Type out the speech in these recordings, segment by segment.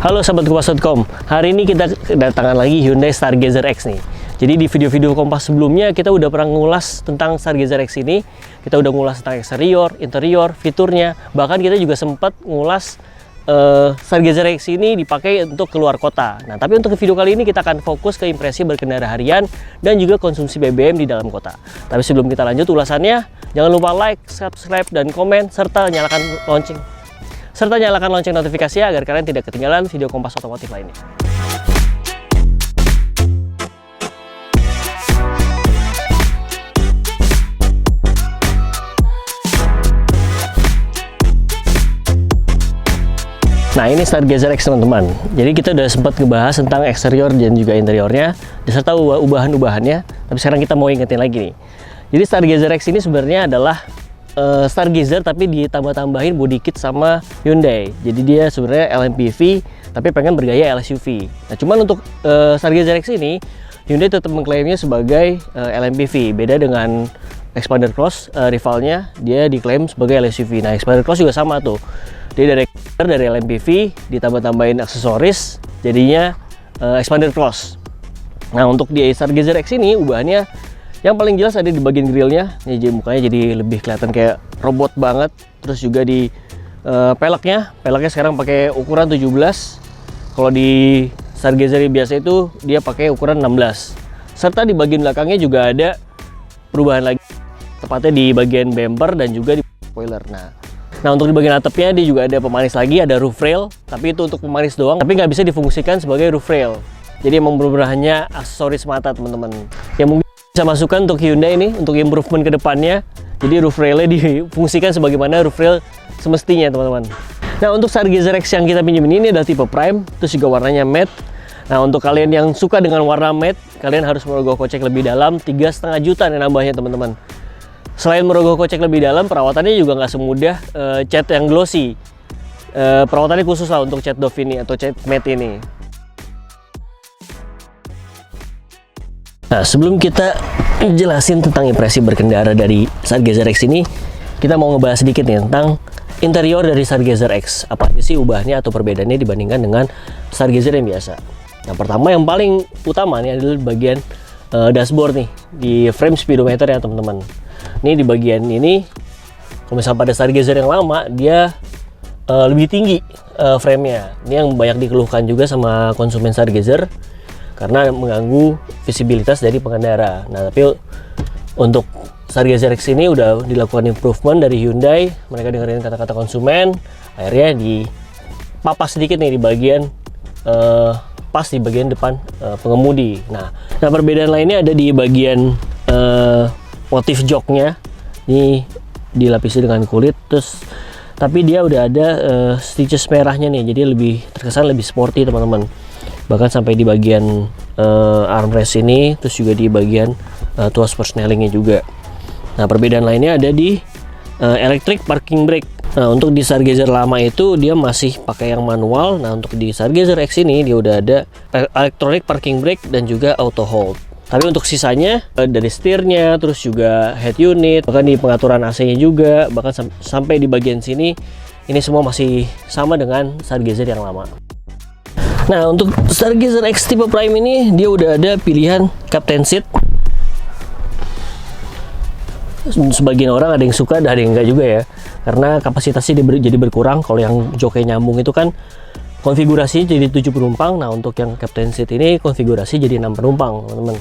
Halo sahabat Kompas.com, hari ini kita kedatangan lagi Hyundai Stargazer X nih. Jadi di video-video Kompas sebelumnya kita udah pernah ngulas tentang Stargazer X ini. Kita udah ngulas tentang eksterior, interior, fiturnya. Bahkan kita juga sempat ngulas Stargazer X ini dipakai untuk keluar kota. Nah, tapi untuk video kali ini kita akan fokus ke impresi berkendara harian dan juga konsumsi BBM di dalam kota. Tapi sebelum kita lanjut ulasannya, jangan lupa like, subscribe, dan komen, serta nyalakan lonceng notifikasi agar kalian tidak ketinggalan video Kompas otomotif lainnya. Nah, ini Stargazer X teman-teman. Jadi kita udah sempat ngebahas tentang eksterior dan juga interiornya beserta ubahan-ubahannya. Tapi sekarang kita mau ingetin lagi nih. Jadi Stargazer X ini sebenarnya adalah Stargazer tapi ditambah-tambahin body kit sama Hyundai. Jadi dia sebenarnya LMPV tapi pengen bergaya LSUV. Nah, cuman untuk Stargazer X ini Hyundai tetap mengklaimnya sebagai LMPV. Beda dengan Xpander Cross rivalnya, dia diklaim sebagai LSUV. Nah, Xpander Cross juga sama tuh. Dia dari LMPV ditambah-tambahin aksesoris jadinya Xpander Cross. Nah, untuk di Stargazer X ini ubahannya yang paling jelas ada di bagian grillnya. Ini mukanya jadi lebih kelihatan kayak robot banget. Terus juga di peleknya sekarang pakai ukuran 17. Kalau di Stargazer biasa itu dia pakai ukuran 16. Serta di bagian belakangnya juga ada perubahan lagi, tepatnya di bagian bumper dan juga di spoiler. Nah, untuk di bagian atapnya dia juga ada pemanis lagi, ada roof rail, tapi itu untuk pemanis doang, tapi nggak bisa difungsikan sebagai roof rail. Jadi emang bener-bener hanya aksesoris mata teman-teman. Yang mungkin bisa masukkan untuk Hyundai ini untuk improvement ke depannya. Jadi roof railnya difungsikan sebagaimana roof rail semestinya teman-teman. Nah, untuk Stargazer X yang kita pinjemin ini adalah tipe Prime, terus juga warnanya matte. Nah, untuk kalian yang suka dengan warna matte, kalian harus merogoh kocek lebih dalam, 3,5 juta nih nambahnya teman-teman. Selain merogoh kocek lebih dalam, perawatannya juga nggak semudah cat yang glossy. Perawatannya khusus lah untuk cat doff ini atau cat matte ini. Nah, sebelum kita jelasin tentang impresi berkendara dari Stargazer X ini, kita mau ngebahas sedikit nih tentang interior dari Stargazer X. Apa aja sih ubahnya atau perbedaannya dibandingkan dengan Stargazer yang biasa. Yang pertama, yang paling utama nih adalah bagian dashboard nih, di frame speedometer ya teman-teman. Ini di bagian ini, kalau misalnya pada Stargazer yang lama, dia lebih tinggi frame-nya. Ini yang banyak dikeluhkan juga sama konsumen Stargazer karena mengganggu visibilitas dari pengendara. Nah, tapi untuk Stargazer X ini udah dilakukan improvement dari Hyundai. Mereka dengerin kata-kata konsumen, akhirnya dipapas sedikit nih di bagian pas di bagian depan pengemudi. Nah, perbedaan lainnya ada di bagian motif joknya. Ini dilapisi dengan kulit, terus tapi dia udah ada stitches merahnya nih, jadi lebih terkesan lebih sporty teman-teman. Bahkan sampai di bagian armrest ini, terus juga di bagian tuas persnelingnya juga. Nah, perbedaan lainnya ada di electric parking brake. Nah, untuk di Stargazer lama itu dia masih pakai yang manual. Nah, untuk di Stargazer X ini dia udah ada electronic parking brake dan juga auto hold. Tapi untuk sisanya dari setirnya, terus juga head unit, bahkan di pengaturan AC-nya juga, bahkan sampai di bagian sini, ini semua masih sama dengan Stargazer yang lama. Nah, untuk Stargazer X tipe Prime ini dia udah ada pilihan captain seat. Sebagian orang ada yang suka, ada yang enggak juga ya, karena kapasitasnya jadi berkurang. Kalau yang joknya nyambung itu kan konfigurasinya jadi 7 penumpang. Nah, untuk yang captain seat ini konfigurasi jadi 6 penumpang teman-teman.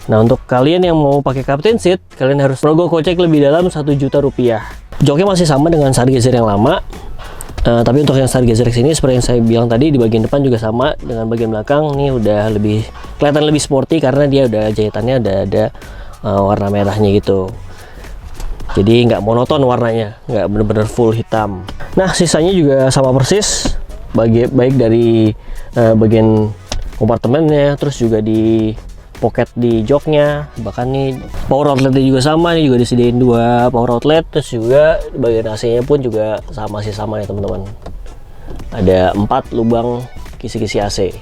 Nah, untuk kalian yang mau pakai captain seat, kalian harus merogoh kocek lebih dalam 1 juta rupiah. Joknya masih sama dengan Stargazer yang lama, tapi untuk yang Stargazer X ini seperti yang saya bilang tadi, di bagian depan juga sama dengan bagian belakang. Ini udah lebih kelihatan lebih sporty karena dia udah jahitannya ada warna merahnya gitu. Jadi nggak monoton warnanya, nggak bener-bener full hitam. Nah, sisanya juga sama persis, baik dari bagian kompartemennya, terus juga di pocket di joknya. Bahkan nih power outletnya juga sama, nih juga disediain 2 power outlet. Terus juga bagian AC-nya pun juga sama ya teman-teman. Ada 4 lubang kisi-kisi AC.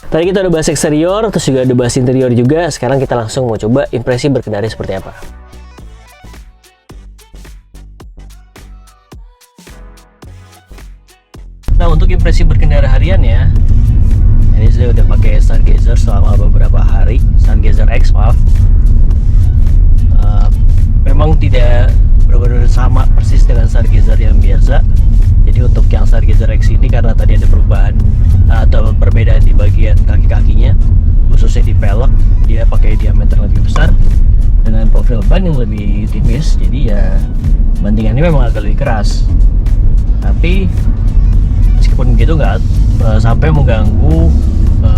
Tadi kita udah bahas eksterior, terus juga udah bahas interior juga. Sekarang kita langsung mau coba impresi berkendara seperti apa. Nah, untuk impresi berkendara harian ya, ini saya udah pakai Stargazer selama beberapa hari, Stargazer X maaf. Memang tidak benar-benar sama persis dengan Stargazer yang biasa. Jadi untuk yang Stargazer X ini karena tadi ada perubahan atau perbedaan di bagian kaki-kakinya, khususnya di pelek, dia pakai diameter lebih besar dengan profil ban yang lebih tipis, jadi ya bantingannya memang agak lebih keras. Tapi meskipun begitu nggak sampai mengganggu,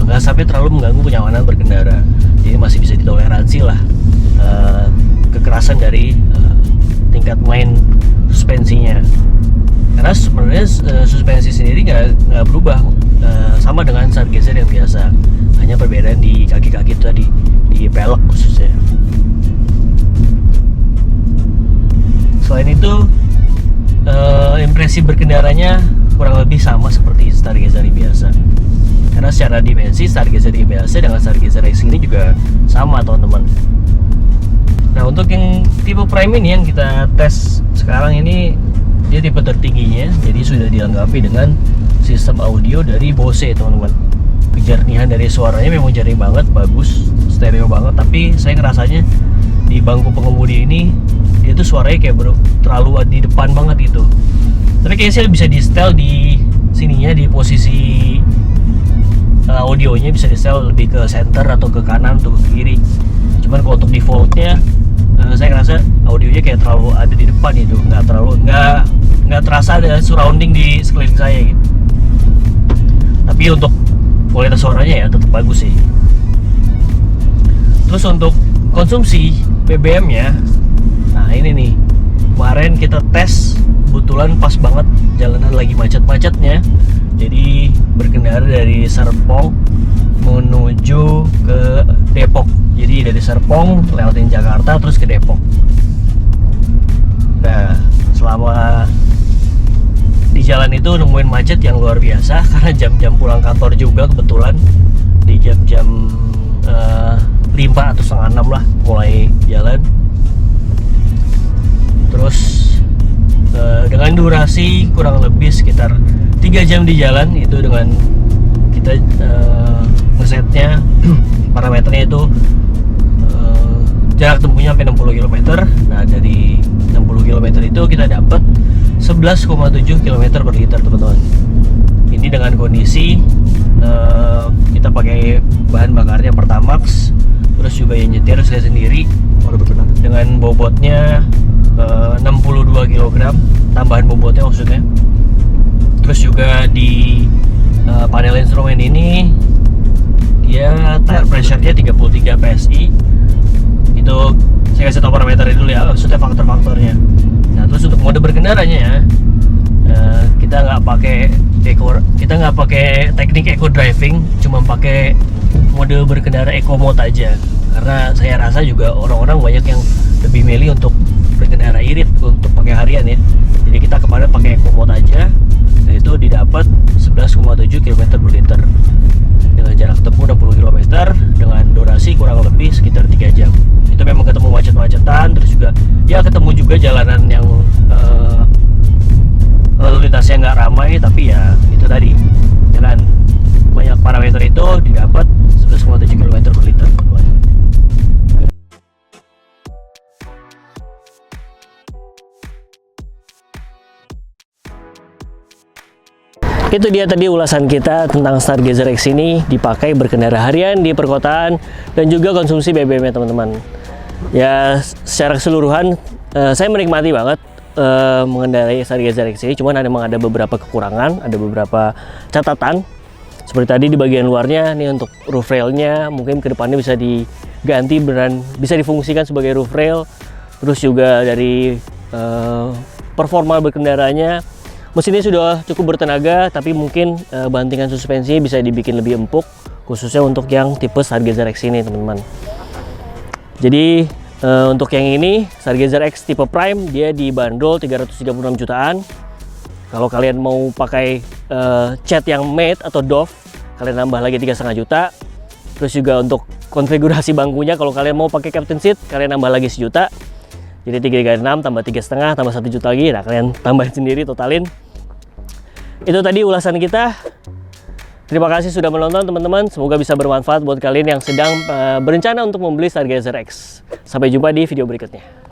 nggak sampai terlalu mengganggu kenyamanan berkendara, jadi masih bisa ditoleransi lah kekerasan dari tingkat main suspensinya. Karena sebenarnya suspensi sendiri nggak berubah, sama dengan Stargazer yang biasa, hanya perbedaan di kaki-kaki itu tadi, di pelek khususnya. Selain itu impresi berkendaranya kurang lebih sama seperti Stargazer biasa, karena secara dimensi Stargazer biasa dengan Stargazer X ini juga sama teman-teman. Nah, untuk yang tipe Prime ini yang kita tes sekarang ini, dia tipe tertingginya, jadi sudah dilengkapi dengan sistem audio dari Bose teman-teman. Kejernihan dari suaranya memang jernih banget, bagus, stereo banget. Tapi saya ngerasanya di bangku pengemudi ini dia tuh suaranya kayak terlalu di depan banget gitu. Tapi kayaknya sih bisa di setel di sininya, di posisi audionya bisa di setel lebih ke center atau ke kanan atau ke kiri. Cuman kalau untuk defaultnya saya ngerasa audionya kayak terlalu ada di depan gitu, nggak terasa ada surrounding di sekeliling saya gitu. Tapi untuk kualitas suaranya ya tetap bagus sih. Terus untuk konsumsi BBM-nya, nah ini nih, kemarin kita tes kebetulan pas banget jalanan lagi macet-macetnya. Jadi berkendara dari Serpong menuju ke Depok. Jadi dari Serpong lewatin Jakarta terus ke Depok. Nah, selama di jalan itu nemuin macet yang luar biasa karena jam-jam pulang kantor juga kebetulan di jam-jam 5 atau setengah 6 lah mulai jalan. Terus dengan durasi kurang lebih sekitar 3 jam di jalan itu dengan kita ngesetnya parameternya itu jarak tempuhnya sampai 60 km. Nah, dari 60 km itu kita dapat 11,7 km per liter teman-teman. Ini dengan kondisi kita pakai bahan bakarnya Pertamax, terus juga yang nyetir saya sendiri dengan bobotnya 62 kg, tambahan bobotnya maksudnya. Terus juga di panel instrumen ini dia tire pressure-nya 33 PSI. Itu saya kasih tahu parameternya dulu ya, maksudnya faktor-faktornya. Nah, terus untuk mode berkendaranya ya, kita nggak pakai teknik eco driving, cuma pakai mode berkendara eco mode aja. Karena saya rasa juga orang-orang banyak yang lebih milih untuk berkendara irit untuk pakai harian ya. Jadi kita kemarin pakai eco mode aja, dan itu didapat 11,7 km per liter dengan jarak tempuh 60 km dengan durasi kurang lebih sekitar 3 jam. Itu memang ketemu macet-macetan, terus juga ya ketemu juga jalanan yang lalu lintasnya nggak ramai, tapi ya itu tadi dengan banyak parameter itu didapat 11,7 km per liter. Itu dia tadi ulasan kita tentang Stargazer X ini dipakai berkendara harian di perkotaan dan juga konsumsi BBM-nya teman-teman. Ya secara keseluruhan saya menikmati banget mengendarai Stargazer X ini, cuman memang ada beberapa kekurangan, ada beberapa catatan. Seperti tadi di bagian luarnya nih, untuk roof railnya mungkin kedepannya bisa diganti beneran, bisa difungsikan sebagai roof rail. Terus juga dari performa berkendaranya, mesinnya sudah cukup bertenaga, tapi mungkin bantingan suspensinya bisa dibikin lebih empuk, khususnya untuk yang tipe Stargazer X ini teman-teman. Jadi untuk yang ini Stargazer X tipe Prime dia dibanderol 336 jutaan. Kalau kalian mau pakai cat yang matte atau Dove, kalian nambah lagi 3,5 juta. Terus juga untuk konfigurasi bangkunya, kalau kalian mau pakai captain seat, kalian nambah lagi 1 juta. Jadi 336 tambah 3,5 tambah 1 juta lagi. Nah, kalian tambahin sendiri, totalin. Itu tadi ulasan kita. Terima kasih sudah menonton teman-teman. Semoga bisa bermanfaat buat kalian yang sedang berencana untuk membeli Stargazer X. Sampai jumpa di video berikutnya.